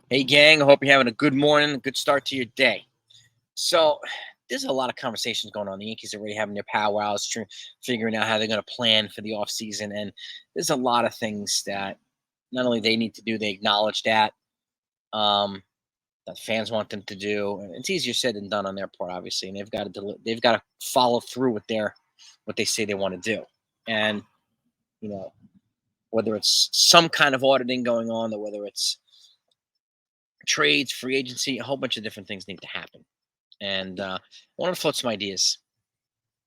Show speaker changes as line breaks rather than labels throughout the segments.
Hey, gang. I hope you're having a good morning, a good start to your day. So, there's a lot of conversations going on. The Yankees are already having their powwows, figuring out how they're going to plan for the offseason. And there's a lot of things that not only they need to do, they acknowledge um, that fans want them to do. And it's easier said than done on their part, obviously. And they've got to follow through with what they say they want to do. And, whether it's some kind of auditing going on, or whether it's trades, free agency, a whole bunch of different things need to happen. And I want to float some ideas.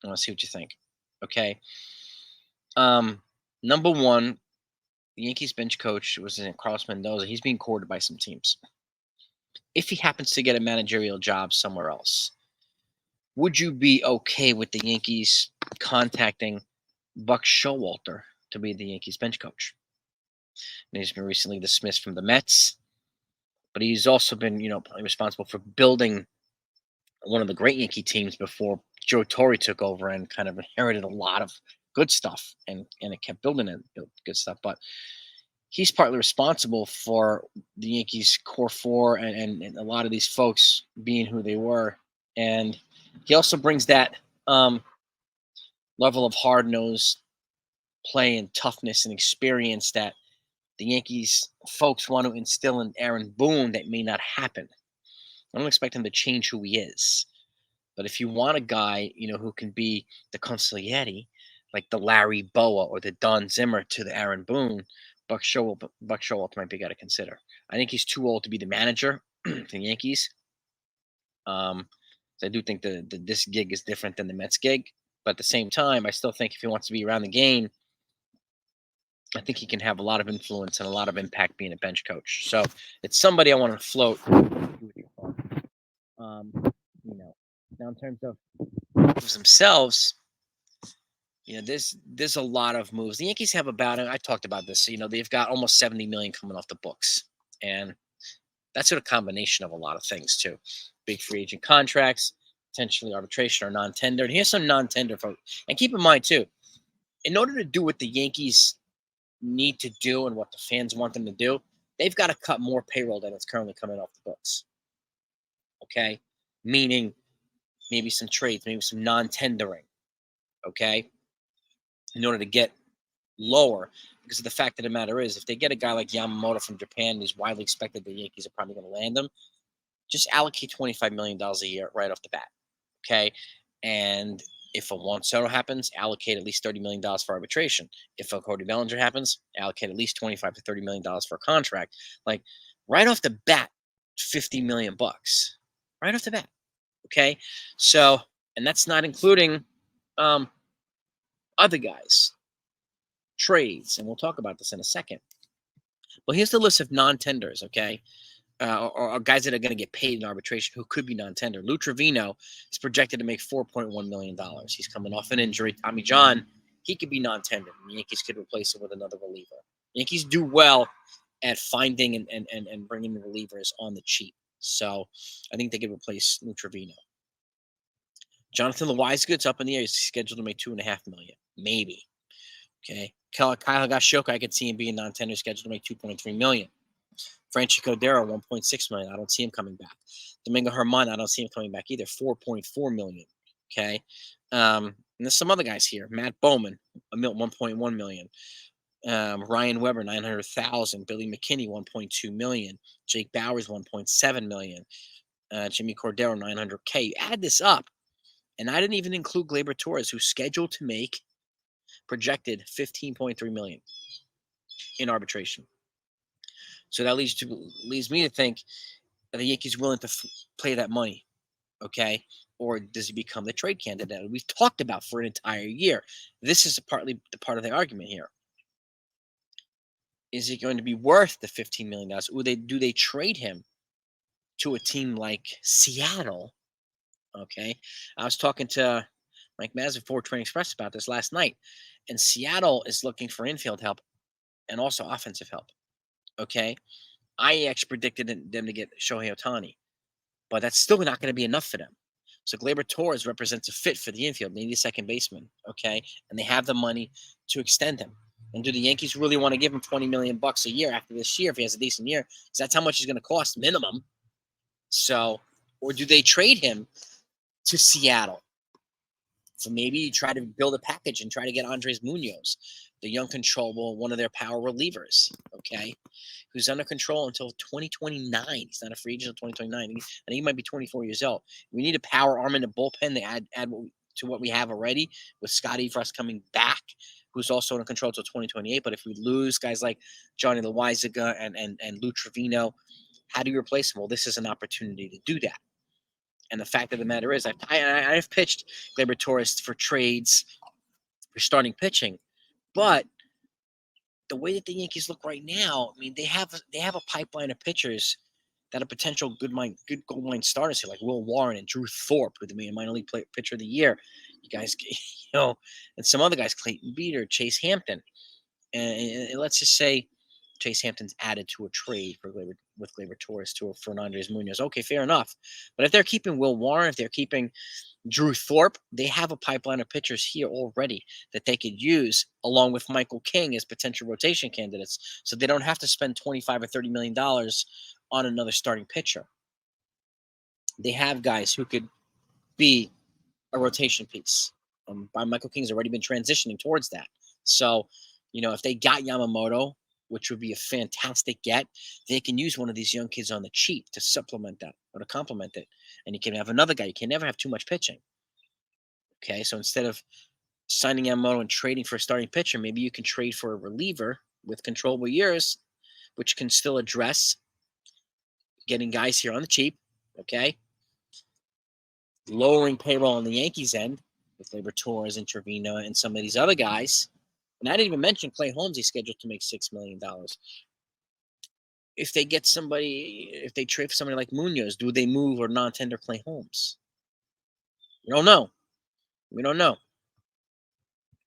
I want to see what you think. Okay. Number one, the Yankees bench coach was in Carlos Mendoza. He's being courted by some teams. If he happens to get a managerial job somewhere else, would you be okay with the Yankees contacting Buck Showalter to be the Yankees bench coach? And he's been recently dismissed from the Mets, but he's also been, responsible for building one of the great Yankee teams before Joe Torre took over and kind of inherited a lot of good stuff and it kept building it, built good stuff. But he's partly responsible for the Yankees core four and a lot of these folks being who they were. And he also brings that level of hard-nosed play and toughness and experience that the Yankees folks want to instill in Aaron Boone that may not happen. I don't expect him to change who he is. But if you want a guy, who can be the consigliere, like the Larry Boa or the Don Zimmer to the Aaron Boone, Buck Showalter might be a guy to consider. I think he's too old to be the manager for the Yankees. So I do think this gig is different than the Mets gig. But at the same time, I still think if he wants to be around the game, I think he can have a lot of influence and a lot of impact being a bench coach. So it's somebody I want to float. Now in terms of themselves, there's a lot of moves. The Yankees have about, and I talked about this, they've got almost $70 million coming off the books. And that's a combination of a lot of things too. Big free agent contracts, potentially arbitration or non-tender. And here's some non-tender folks. And keep in mind too, in order to do what the Yankees need to do and what the fans want them to do, they've got to cut more payroll than it's currently coming off the books. Okay? Meaning maybe some trades, maybe some non-tendering. Okay? In order to get lower, because of the fact of the matter is, if they get a guy like Yamamoto from Japan, who's widely expected the Yankees are probably going to land him, just allocate $25 million a year right off the bat. Okay? And if a Juan Soto happens, allocate at least $30 million for arbitration. If a Cody Bellinger happens, allocate at least $25 to $30 million for a contract. Like right off the bat, $50 million bucks. Right off the bat. Okay? So, and that's not including other guys, trades, and we'll talk about this in a second. Well, here's the list of non-tenders, okay? Or guys that are going to get paid in arbitration who could be non-tender. Lou Trevino is projected to make $4.1 million. He's coming off an injury. Tommy John, he could be non-tender. The Yankees could replace him with another reliever. Yankees do well at finding and bringing relievers on the cheap. So I think they could replace Lou Trevino. Jonathan Loizagood's up in the air. He's scheduled to make $2.5 million, maybe. Okay, Kyle Gashoka, I could see him being non-tender, scheduled to make $2.3 million. Franchi Cordero, $1.6 million. I don't see him coming back. Domingo Germán, I don't see him coming back either. $4.4 million. Okay, and there's some other guys here. Matt Bowman, $1.1 million. Ryan Weber, $900,000. Billy McKinney, $1.2 million. Jake Bauers, $1.7 million. Jimmy Cordero, $900K. You add this up, and I didn't even include Gleyber Torres, who's scheduled to make projected $15.3 million in arbitration. So that leads me to think that the Yankees willing to play that money, okay? Or does he become the trade candidate that we've talked about for an entire year? This is partly the part of the argument here. Is he going to be worth the $15 million? Or do they trade him to a team like Seattle? Okay, I was talking to Mike Mazza for Train Express about this last night, and Seattle is looking for infield help and also offensive help. Okay, I actually predicted them to get Shohei Ohtani, but that's still not going to be enough for them. So Gleyber Torres represents a fit for the infield. They need a second baseman, okay, and they have the money to extend him. And do the Yankees really want to give him $20 million a year after this year if he has a decent year? Because that's how much he's going to cost minimum. So, or do they trade him to Seattle? So maybe you try to build a package and try to get Andres Munoz, the young controllable, one of their power relievers, okay, who's under control until 2029. He's not a free agent until 2029. I think he might be 24 years old. We need a power arm in the bullpen to add to what we have already with Scotty Frost coming back, who's also under control until 2028. But if we lose guys like Johnny Loizaga and Lou Trevino, how do you replace them? Well, this is an opportunity to do that. And the fact of the matter is, I've pitched Gleyber Torres for trades for starting pitching, but the way that the Yankees look right now, I mean, they have a pipeline of pitchers that are potential good gold mine starters here, like Will Warren and Drew Thorpe, who the minor league pitcher of the year. You guys, and some other guys, Clayton Beeter, Chase Hampton, and let's just say Chase Hampton's added to a trade with Gleyber Torres for Andres Munoz. Okay, fair enough. But if they're keeping Will Warren, if they're keeping Drew Thorpe, they have a pipeline of pitchers here already that they could use along with Michael King as potential rotation candidates. So they don't have to spend $25 or $30 million on another starting pitcher. They have guys who could be a rotation piece. Michael King's already been transitioning towards that. So, if they got Yamamoto, which would be a fantastic get, they can use one of these young kids on the cheap to supplement that or to complement it. And you can have another guy. You can never have too much pitching. Okay, so instead of signing Yamamoto and trading for a starting pitcher, maybe you can trade for a reliever with controllable years, which can still address getting guys here on the cheap, okay? Lowering payroll on the Yankees' end with Gleyber Torres and Trevino and some of these other guys. And I didn't even mention Clay Holmes. He's scheduled to make $6 million. If they get somebody, if they trade for somebody like Munoz, do they move or non-tender Clay Holmes? We don't know. We don't know.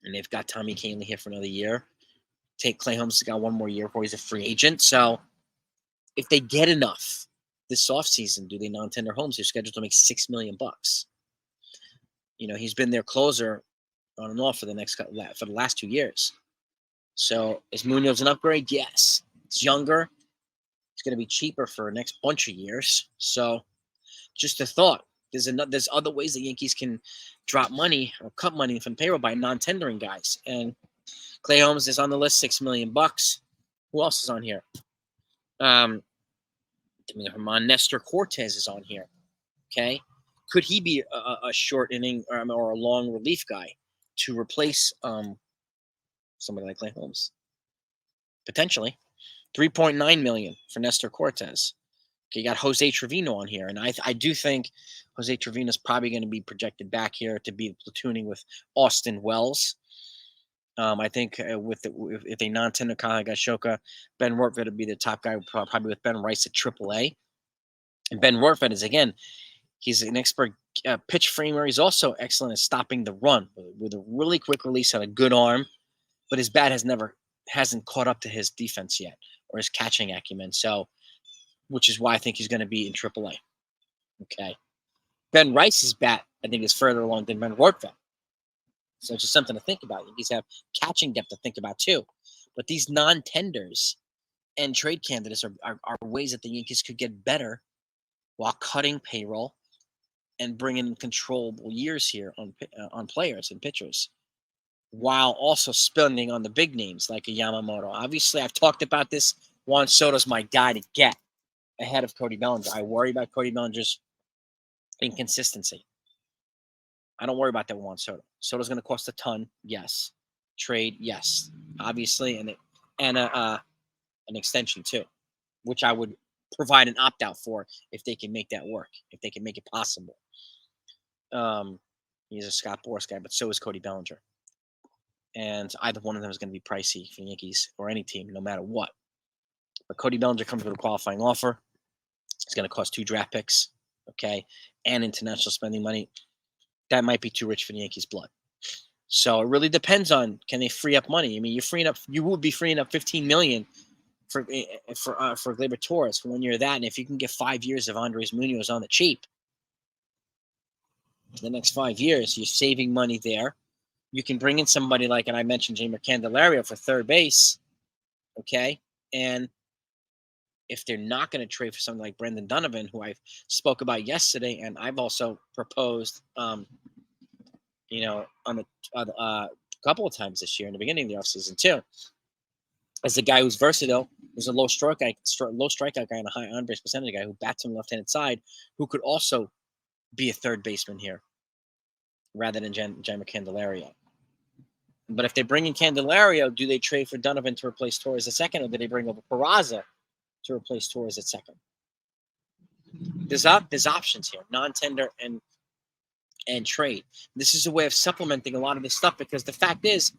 And they've got Tommy Kahnle here for another year. Take Clay Holmes, got one more year before he's a free agent. So if they get enough this offseason, do they non-tender Holmes, who's scheduled to make $6 million? He's been their closer on and off for the last 2 years. So is Munoz an upgrade? Yes. It's younger. It's going to be cheaper for the next bunch of years. So just a thought. There's other ways the Yankees can drop money or cut money from payroll by non-tendering guys. And Clay Holmes is on the list, $6 million. Who else is on here? Nestor Cortes is on here. Okay. Could he be a short inning or a long relief guy to replace somebody like Clay Holmes? Potentially. $3.9 million for Nestor Cortes. Okay, you got Jose Trevino on here, and I do think Jose Trevino is probably going to be projected back here to be platooning with Austin Wells. I think if they non-tender Kyle Gashoka, Ben Rortvedt would be the top guy, probably with Ben Rice at AAA. And Ben Rortvedt is, again, he's an expert pitch framer. He's also excellent at stopping the run with a really quick release and a good arm, but his bat hasn't caught up to his defense yet or his catching acumen. So, which is why I think he's going to be in AAA. Okay. Ben Rice's bat, I think, is further along than Ben Rortvedt. So it's just something to think about. Yankees have catching depth to think about too. But these non-tenders and trade candidates are ways that the Yankees could get better while cutting payroll and bringing in controllable years here on players and pitchers, while also spending on the big names like a Yamamoto. Obviously, I've talked about this. Juan Soto's my guy to get ahead of Cody Bellinger. I worry about Cody Bellinger's inconsistency. I don't worry about that with Juan Soto. Soto's going to cost a ton, yes. Trade, yes, obviously, and an extension too, which I would provide an opt-out for if they can make that work, if they can make it possible. He's a Scott Boras guy, but so is Cody Bellinger. And either one of them is going to be pricey for the Yankees or any team, no matter what. But Cody Bellinger comes with a qualifying offer. It's going to cost 2 draft picks, okay, and international spending money. That might be too rich for the Yankees' blood. So it really depends on, can they free up money? I mean, you will be freeing up $15 million for Gleyber Torres for 1 year of that, and if you can get 5 years of Andres Munoz on the cheap, the next 5 years, you're saving money there. You can bring in somebody like, and I mentioned Jeimer Candelario for third base, okay? And if they're not going to trade for something like Brendan Donovan, who I spoke about yesterday, and I've also proposed, you know, on a couple of times this year in the beginning of the offseason too, as a guy who's versatile, who's a low strikeout guy and a high on-base percentage guy who bats on the left-handed side, who could also be a third baseman here rather than Jeimer Candelario. But if they bring in Candelario, do they trade for Donovan to replace Torres at second, or do they bring over Peraza to replace Torres at second? There's options here, non-tender and trade. This is a way of supplementing a lot of this stuff, because the fact is,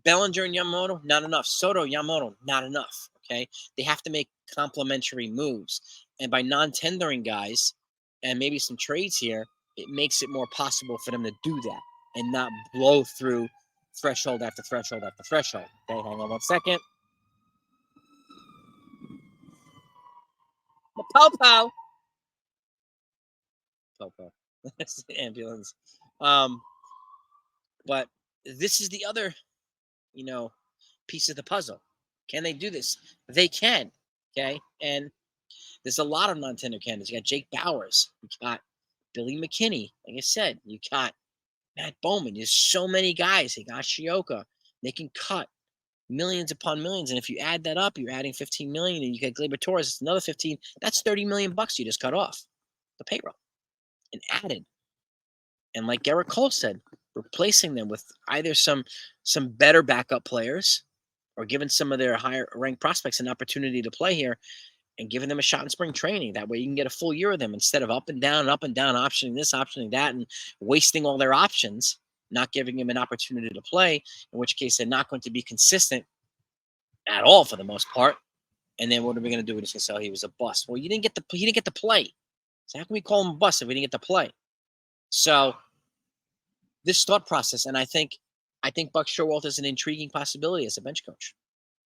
Bellinger and Yamamoto, not enough. Soto, Yamamoto, not enough. Okay, they have to make complementary moves, and by non-tendering guys and maybe some trades here, it makes it more possible for them to do that and not blow through threshold after threshold after threshold. Okay, hang on one second. The Popo. That's the ambulance. But this is the other, you know, piece of the puzzle. Can they do this? They can. Okay, and there's a lot of non-tender candidates. You got Jake Bowers. You got Billy McKinney. Like I said, you got Matt Bowman. There's so many guys. They got Shioka. They can cut millions upon millions, and if you add that up, you're adding 15 million, and you get Gleyber Torres. It's another 15. That's 30 million bucks you just cut off the payroll and added. And like Garrett Cole said, replacing them with either some better backup players, or giving some of their higher ranked prospects an opportunity to play here, and giving them a shot in spring training. That way you can get a full year of them instead of up and down, optioning this, optioning that, and wasting all their options, not giving them an opportunity to play, in which case they're not going to be consistent at all for the most part. And then what are we going to do? We're just going to say, oh, he was a bust. Well, he didn't get to play. So how can we call him a bust if we didn't get to play? So this thought process, and I think Buck Showalter is an intriguing possibility as a bench coach.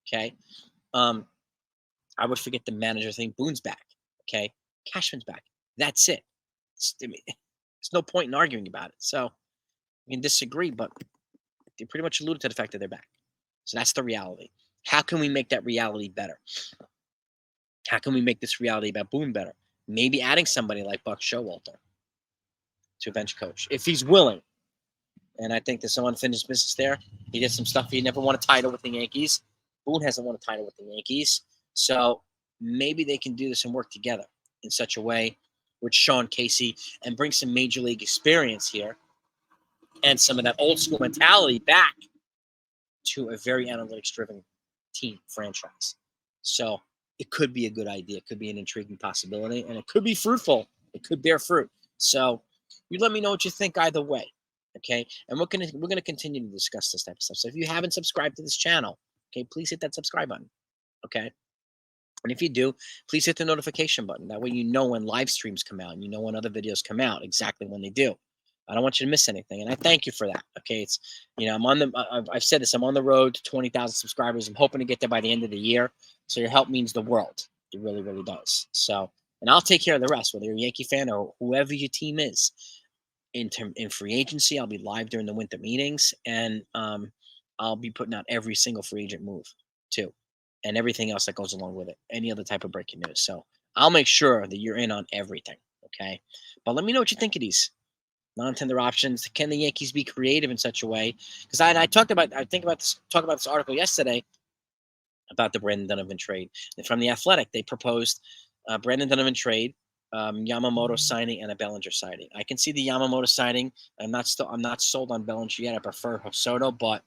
Okay. I would forget the manager thing. Boone's back. Okay. Cashman's back. That's it. There's no point in arguing about it. So we can disagree, but they pretty much alluded to the fact that they're back. So that's the reality. How can we make that reality better? How can we make this reality about Boone better? Maybe adding somebody like Buck Showalter to a bench coach, if he's willing. And I think there's some unfinished business there. He did some stuff. He never won a title with the Yankees. Boone hasn't won a title with the Yankees. So maybe they can do this and work together in such a way with Sean Casey and bring some major league experience here and some of that old school mentality back to a very analytics-driven team franchise. So it could be a good idea. It could be an intriguing possibility, and it could be fruitful. It could bear fruit. So you let me know what you think either way, okay? And we're gonna continue to discuss this type of stuff. So if you haven't subscribed to this channel, okay, please hit that subscribe button, okay? And if you do, please hit the notification button. That way you know when live streams come out and you know when other videos come out, exactly when they do. I don't want you to miss anything, and I thank you for that. Okay, it's, you know, I've said this. I'm on the road to 20,000 subscribers. I'm hoping to get there by the end of the year. So your help means the world. It really, really does. So, and I'll take care of the rest, whether you're a Yankee fan or whoever your team is. In free agency, I'll be live during the winter meetings, and I'll be putting out every single free agent move too, and everything else that goes along with it. Any other type of breaking news. So I'll make sure that you're in on everything. Okay, but let me know what you think of these non-tender options. Can the Yankees be creative in such a way? Because I talked about this article yesterday about the Brendan Donovan trade. And from the Athletic, they proposed Brendan Donovan trade, Yamamoto signing, and a Bellinger signing. I can see the Yamamoto signing. I'm not sold on Bellinger yet. I prefer Soto, but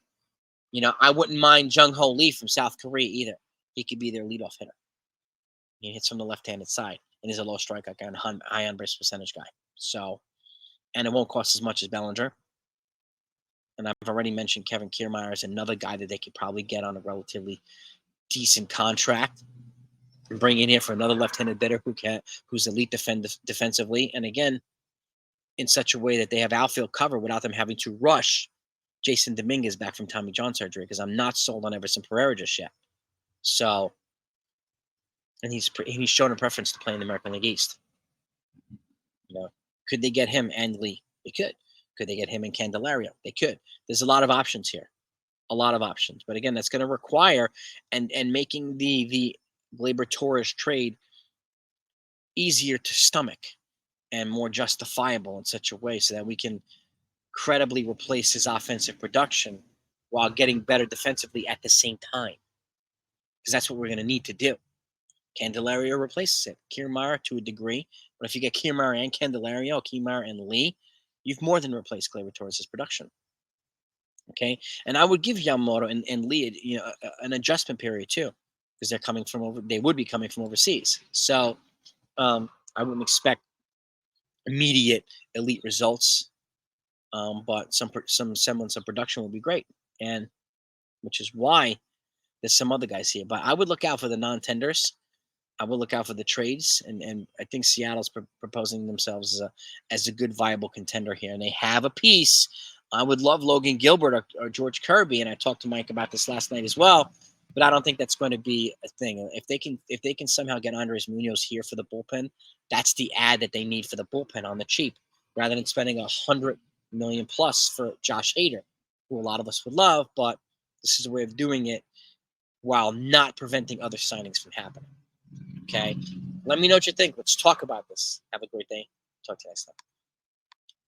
you know, I wouldn't mind Jung Ho Lee from South Korea either. He could be their leadoff hitter. He hits from the left-handed side, and he's a low strikeout guy and high on-base percentage guy. So. And it won't cost as much as Bellinger. And I've already mentioned Kevin Kiermaier as another guy that they could probably get on a relatively decent contract and bring in here for another left-handed hitter who's elite defensively. And again, in such a way that they have outfield cover without them having to rush Jason Dominguez back from Tommy John surgery, because I'm not sold on Everson Pereira just yet. So, and he's shown a preference to play in the American League East. You know, could they get him and Lee? They could. Could they get him and Candelario? They could. There's a lot of options here. A lot of options. But again, that's going to require and making the Gleyber Torres trade easier to stomach and more justifiable in such a way so that we can credibly replace his offensive production while getting better defensively at the same time. Because that's what we're going to need to do. Candelario replaces it. Kiermaier to a degree. But if you get Kiermaier and Candelario, Kiermaier and Lee, you've more than replaced Gleyber Torres' production. Okay? And I would give Yamamoto and Lee an adjustment period too. Because they're coming from they would be coming from overseas. So I wouldn't expect immediate elite results. But some semblance of production would be great. And which is why there's some other guys here. But I would look out for the non-tenders. I will look out for the trades, and I think Seattle's proposing themselves as a good, viable contender here. And they have a piece. I would love Logan Gilbert or George Kirby, and I talked to Mike about this last night as well. But I don't think that's going to be a thing. If they can somehow get Andres Munoz here for the bullpen, that's the ad that they need for the bullpen on the cheap, rather than spending $100 million plus for Josh Hader, who a lot of us would love. But this is a way of doing it while not preventing other signings from happening. Okay, let me know what you think. Let's talk about this. Have a great day. Talk to you next time.